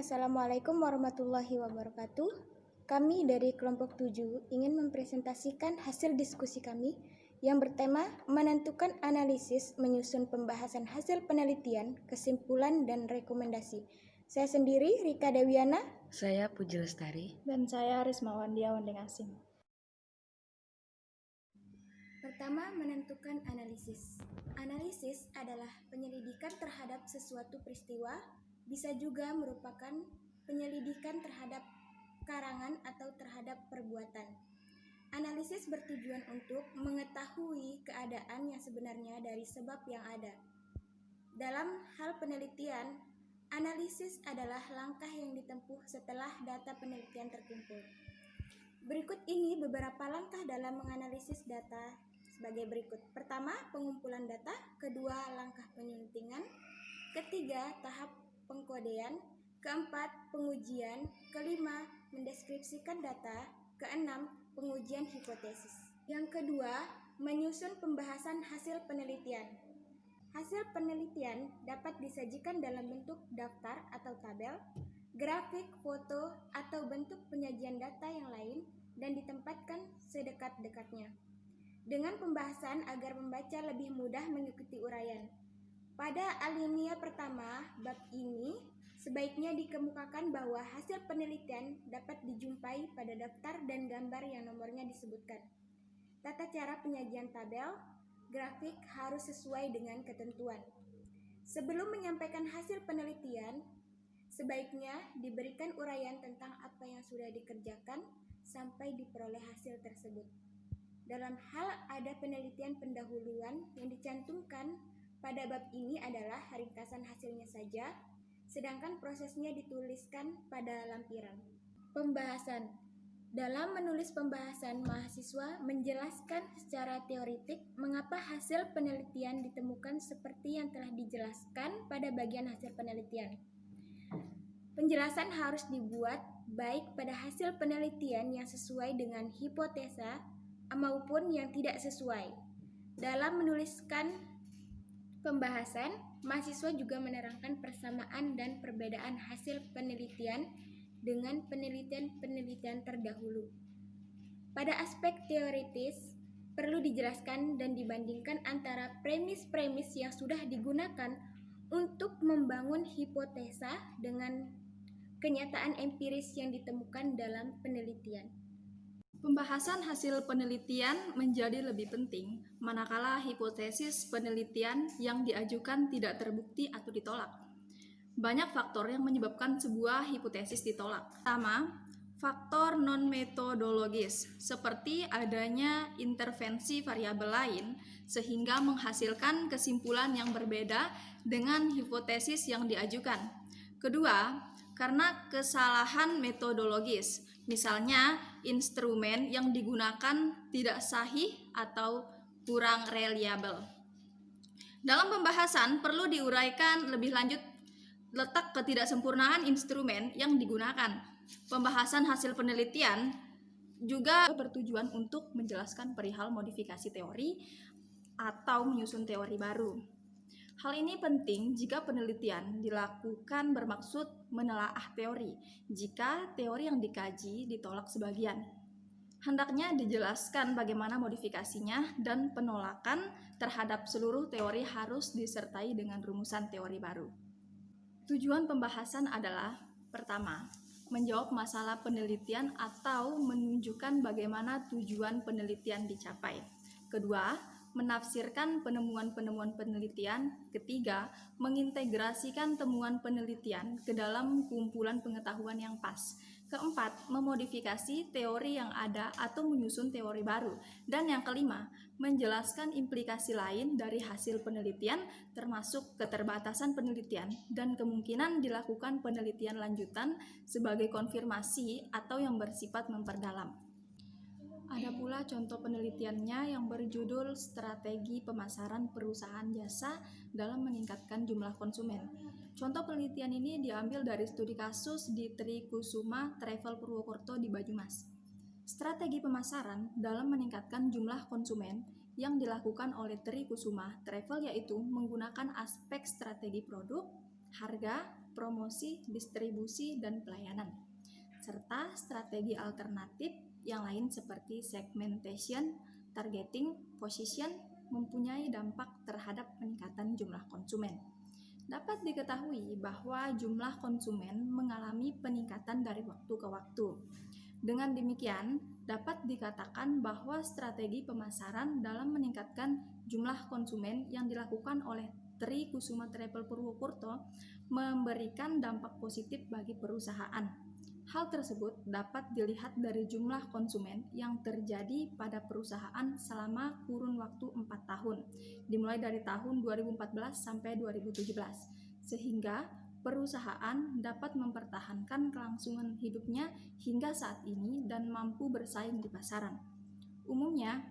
Assalamualaikum warahmatullahi wabarakatuh. Kami dari kelompok 7 ingin mempresentasikan hasil diskusi kami yang bertema menentukan analisis menyusun pembahasan hasil penelitian, kesimpulan, dan rekomendasi. Saya sendiri, Rika Dewiana. Saya Puji Lestari. Dan saya Rismawandia Wandeng Asing. Pertama, menentukan analisis. Analisis adalah penyelidikan terhadap sesuatu peristiwa, bisa juga merupakan penyelidikan terhadap karangan atau terhadap perbuatan. Analisis bertujuan untuk mengetahui keadaan yang sebenarnya dari sebab yang ada. Dalam hal penelitian, analisis adalah langkah yang ditempuh setelah data penelitian terkumpul. Berikut ini beberapa langkah dalam menganalisis data sebagai berikut. Pertama, pengumpulan data. Kedua, langkah penyuntingan. Ketiga, tahap pengkodean. Keempat, pengujian. Kelima, mendeskripsikan data. Keenam, pengujian hipotesis. Yang kedua, menyusun pembahasan hasil penelitian. Hasil penelitian dapat disajikan dalam bentuk daftar atau tabel, grafik, foto, atau bentuk penyajian data yang lain dan ditempatkan sedekat-dekatnya. Dengan pembahasan agar pembaca lebih mudah mengikuti uraian. Pada alinea pertama bab ini, sebaiknya dikemukakan bahwa hasil penelitian dapat dijumpai pada daftar dan gambar yang nomornya disebutkan. Tata cara penyajian tabel, grafik harus sesuai dengan ketentuan. Sebelum menyampaikan hasil penelitian, sebaiknya diberikan uraian tentang apa yang sudah dikerjakan sampai diperoleh hasil tersebut. Dalam hal ada penelitian pendahuluan yang dicantumkan pada bab ini adalah ringkasan hasilnya saja, sedangkan prosesnya dituliskan pada lampiran. Pembahasan. Dalam menulis pembahasan, mahasiswa menjelaskan secara teoritik mengapa hasil penelitian ditemukan seperti yang telah dijelaskan pada bagian hasil penelitian. Penjelasan harus dibuat baik pada hasil penelitian yang sesuai dengan hipotesa maupun yang tidak sesuai. Dalam menuliskan pembahasan, mahasiswa juga menerangkan persamaan dan perbedaan hasil penelitian dengan penelitian-penelitian terdahulu. Pada aspek teoritis, perlu dijelaskan dan dibandingkan antara premis-premis yang sudah digunakan untuk membangun hipotesa dengan kenyataan empiris yang ditemukan dalam penelitian. Pembahasan hasil penelitian menjadi lebih penting manakala hipotesis penelitian yang diajukan tidak terbukti atau ditolak. Banyak faktor yang menyebabkan sebuah hipotesis ditolak. Pertama, faktor non-metodologis, seperti adanya intervensi variabel lain sehingga menghasilkan kesimpulan yang berbeda dengan hipotesis yang diajukan. Kedua, karena kesalahan metodologis, misalnya instrumen yang digunakan tidak sahih atau kurang reliabel. Dalam pembahasan perlu diuraikan lebih lanjut letak ketidaksempurnaan instrumen yang digunakan. Pembahasan hasil penelitian juga bertujuan untuk menjelaskan perihal modifikasi teori atau menyusun teori baru. Hal ini penting jika penelitian dilakukan bermaksud menelaah teori, jika teori yang dikaji ditolak sebagian. Hendaknya dijelaskan bagaimana modifikasinya dan penolakan terhadap seluruh teori harus disertai dengan rumusan teori baru. Tujuan pembahasan adalah: pertama, menjawab masalah penelitian atau menunjukkan bagaimana tujuan penelitian dicapai. Kedua, menafsirkan penemuan-penemuan penelitian. Ketiga, mengintegrasikan temuan penelitian ke dalam kumpulan pengetahuan yang pas. Keempat, memodifikasi teori yang ada atau menyusun teori baru. Dan yang kelima, menjelaskan implikasi lain dari hasil penelitian termasuk keterbatasan penelitian dan kemungkinan dilakukan penelitian lanjutan sebagai konfirmasi atau yang bersifat memperdalam. Ada pula contoh penelitiannya yang berjudul Strategi Pemasaran Perusahaan Jasa dalam Meningkatkan Jumlah Konsumen. Contoh penelitian ini diambil dari studi kasus di Tri Kusuma Travel Purwokerto di Banyumas. Strategi pemasaran dalam meningkatkan jumlah konsumen yang dilakukan oleh Tri Kusuma Travel yaitu menggunakan aspek strategi produk, harga, promosi, distribusi, dan pelayanan, serta strategi alternatif yang lain seperti segmentation, targeting, position mempunyai dampak terhadap peningkatan jumlah konsumen. Dapat diketahui bahwa jumlah konsumen mengalami peningkatan dari waktu ke waktu. Dengan demikian, dapat dikatakan bahwa strategi pemasaran dalam meningkatkan jumlah konsumen yang dilakukan oleh Tri Kusuma Travel Purwokerto memberikan dampak positif bagi perusahaan. Hal tersebut dapat dilihat dari jumlah konsumen yang terjadi pada perusahaan selama kurun waktu 4 tahun, dimulai dari tahun 2014 sampai 2017, sehingga perusahaan dapat mempertahankan kelangsungan hidupnya hingga saat ini dan mampu bersaing di pasaran. Umumnya,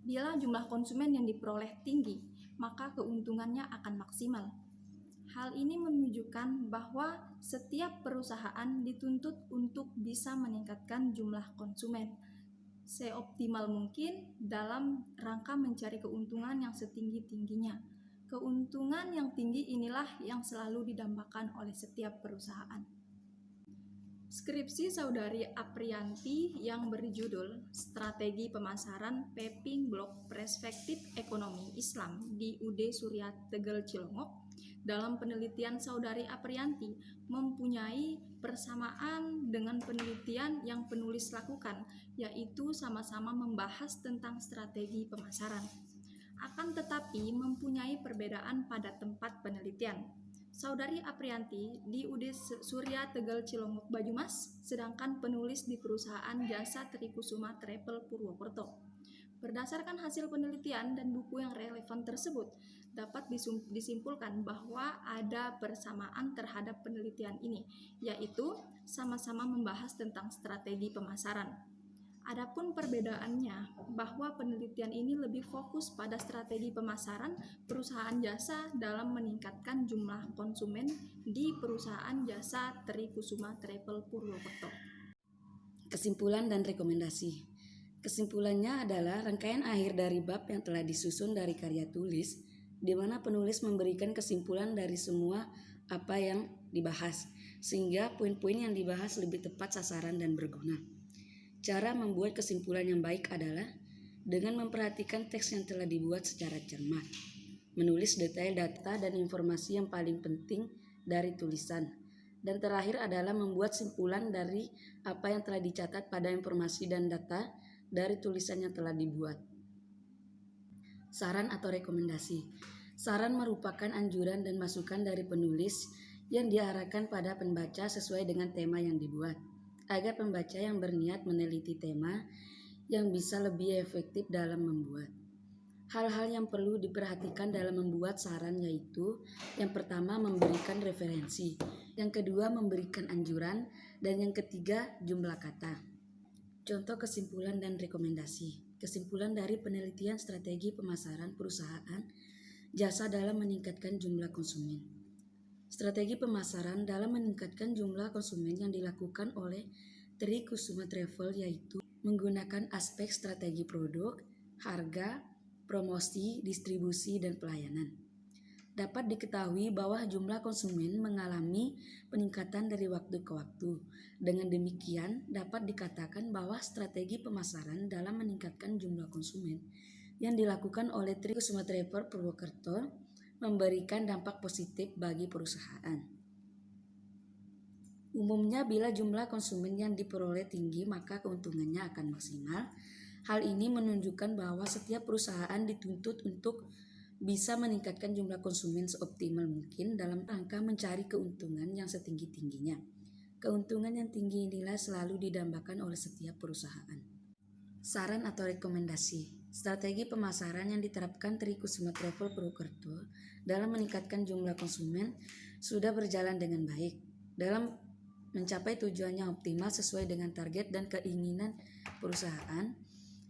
bila jumlah konsumen yang diperoleh tinggi, maka keuntungannya akan maksimal. Hal ini menunjukkan bahwa setiap perusahaan dituntut untuk bisa meningkatkan jumlah konsumen seoptimal mungkin dalam rangka mencari keuntungan yang setinggi-tingginya. Keuntungan yang tinggi inilah yang selalu didambakan oleh setiap perusahaan. Skripsi Saudari Aprianti yang berjudul Strategi Pemasaran Peping Blok Perspektif Ekonomi Islam di UD Surya Tegal Cilongok dalam penelitian Saudari Aprianti mempunyai persamaan dengan penelitian yang penulis lakukan, yaitu sama-sama membahas tentang strategi pemasaran. Akan tetapi mempunyai perbedaan pada tempat penelitian. Saudari Aprianti di UD Surya Tegal Cilongok Banyumas, sedangkan penulis di perusahaan jasa Tri Kusuma Travel Purwokerto. Berdasarkan hasil penelitian dan buku yang relevan tersebut, dapat disimpulkan bahwa ada persamaan terhadap penelitian ini, yaitu sama-sama membahas tentang strategi pemasaran. Adapun perbedaannya bahwa penelitian ini lebih fokus pada strategi pemasaran perusahaan jasa dalam meningkatkan jumlah konsumen di perusahaan jasa Tri Kusuma Travel Purwokerto. Kesimpulan dan rekomendasi. Kesimpulannya adalah rangkaian akhir dari bab yang telah disusun dari karya tulis, di mana penulis memberikan kesimpulan dari semua apa yang dibahas, sehingga poin-poin yang dibahas lebih tepat sasaran dan berguna. Cara membuat kesimpulan yang baik adalah dengan memperhatikan teks yang telah dibuat secara cermat, menulis detail data dan informasi yang paling penting dari tulisan, dan terakhir adalah membuat simpulan dari apa yang telah dicatat pada informasi dan data dari tulisan yang telah dibuat. Saran atau rekomendasi. Saran merupakan anjuran dan masukan dari penulis yang diarahkan pada pembaca sesuai dengan tema yang dibuat, agar pembaca yang berniat meneliti tema yang bisa lebih efektif dalam membuat. Hal-hal yang perlu diperhatikan dalam membuat saran yaitu, yang pertama memberikan referensi, yang kedua memberikan anjuran, dan yang ketiga jumlah kata. Contoh kesimpulan dan rekomendasi. Kesimpulan dari penelitian strategi pemasaran perusahaan jasa dalam meningkatkan jumlah konsumen. Strategi pemasaran dalam meningkatkan jumlah konsumen yang dilakukan oleh Tri Kusuma Travel yaitu menggunakan aspek strategi produk, harga, promosi, distribusi, dan pelayanan. Dapat diketahui bahwa jumlah konsumen mengalami peningkatan dari waktu ke waktu. Dengan demikian, dapat dikatakan bahwa strategi pemasaran dalam meningkatkan jumlah konsumen yang dilakukan oleh Tri Kusuma Travel Purwokerto memberikan dampak positif bagi perusahaan. Umumnya, bila jumlah konsumen yang diperoleh tinggi, maka keuntungannya akan maksimal. Hal ini menunjukkan bahwa setiap perusahaan dituntut untuk bisa meningkatkan jumlah konsumen seoptimal mungkin dalam rangka mencari keuntungan yang setinggi-tingginya. Keuntungan yang tinggi inilah selalu didambakan oleh setiap perusahaan. Saran atau rekomendasi. Strategi pemasaran yang diterapkan Tri Kusuma Travel Purwokerto dalam meningkatkan jumlah konsumen sudah berjalan dengan baik. Dalam mencapai tujuannya optimal sesuai dengan target dan keinginan perusahaan,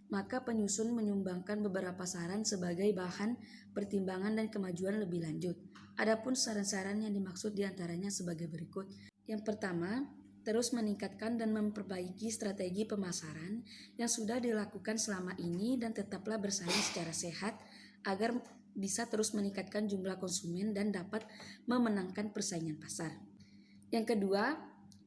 maka penyusun menyumbangkan beberapa saran sebagai bahan pertimbangan dan kemajuan lebih lanjut. Adapun saran-saran yang dimaksud diantaranya sebagai berikut. Yang pertama, terus meningkatkan dan memperbaiki strategi pemasaran yang sudah dilakukan selama ini dan tetaplah bersaing secara sehat agar bisa terus meningkatkan jumlah konsumen dan dapat memenangkan persaingan pasar. Yang kedua,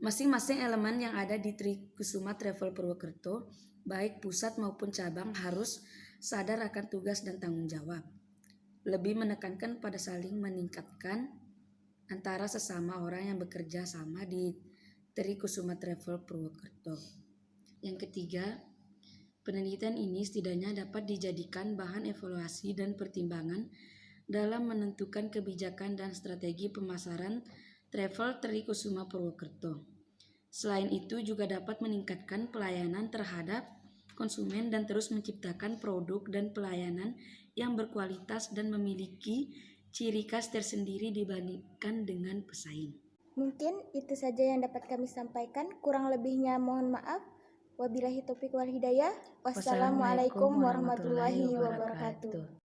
masing-masing elemen yang ada di Trikusuma Travel Purwokerto, baik pusat maupun cabang, harus sadar akan tugas dan tanggung jawab. Lebih menekankan pada saling meningkatkan antara sesama orang yang bekerja sama di Trikusuma Travel Purwokerto. Yang ketiga, penelitian ini setidaknya dapat dijadikan bahan evaluasi dan pertimbangan dalam menentukan kebijakan dan strategi pemasaran travel Trikusuma Purwokerto. Selain itu juga dapat meningkatkan pelayanan terhadap konsumen dan terus menciptakan produk dan pelayanan yang berkualitas dan memiliki ciri khas tersendiri dibandingkan dengan pesaing. Mungkin itu saja yang dapat kami sampaikan. Kurang lebihnya mohon maaf. Wabillahi taufiq wal hidayah. Wassalamualaikum warahmatullahi wabarakatuh.